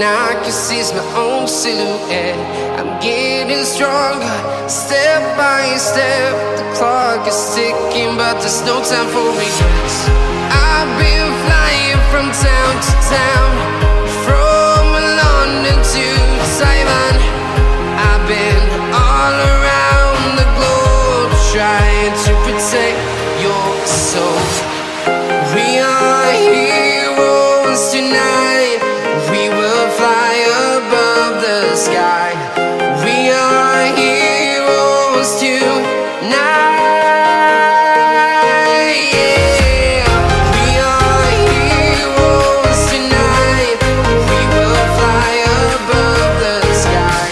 I can see is my own silhouette. I'm getting stronger, step by step. The clock is ticking, but there's no time for regrets. I've been flying from town to town, from London to Taiwan. I've been all around the globe, trying to protect your soul. We are heroes tonight. We will fly above the sky. We are heroes tonight. Yeah. We are heroes tonight. We will fly above the sky.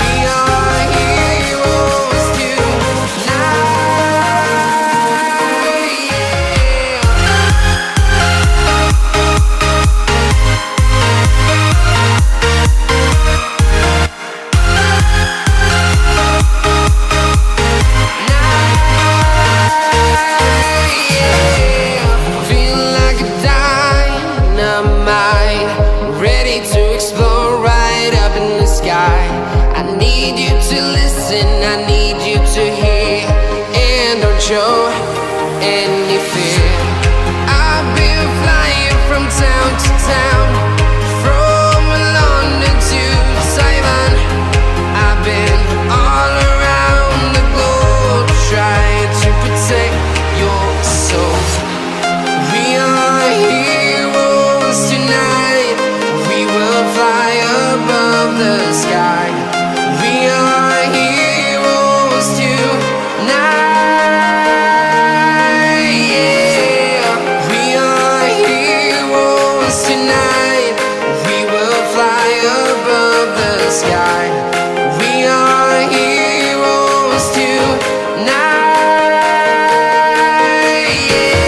We are heroes tonight. I need you to listen, I need you to hear, and don't show any fear. I've been flying from town to town, from London to Taiwan. I've been all around the globe, trying to protect your soul. We are heroes tonight. We will fly above the sky. We are heroes tonight. Yeah. We are heroes tonight. We will fly above the sky. We are heroes tonight. Yeah.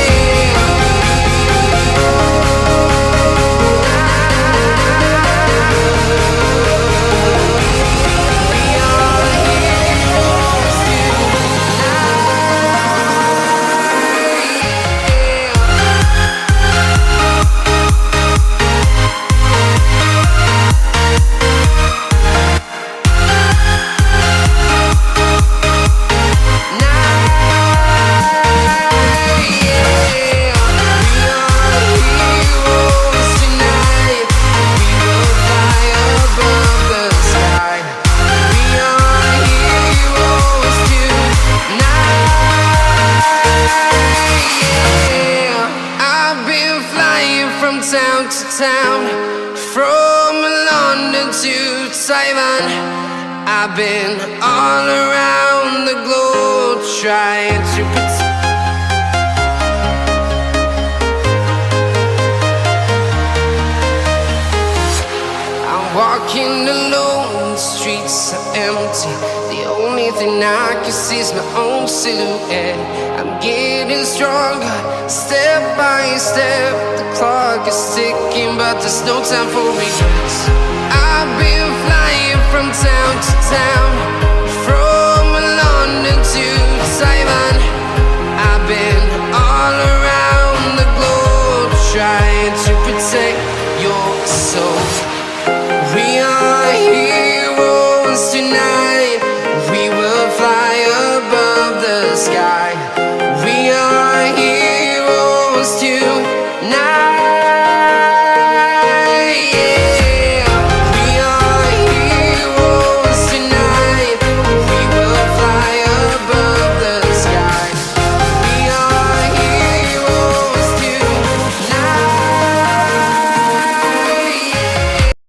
From town to town, from London to Taiwan. I've been all around the globe, trying to protect. I'm walking alone, the streets are empty. The only thing I can see is my own silhouette. I'm getting stronger, step by step. The clock is ticking, but there's no time for regrets.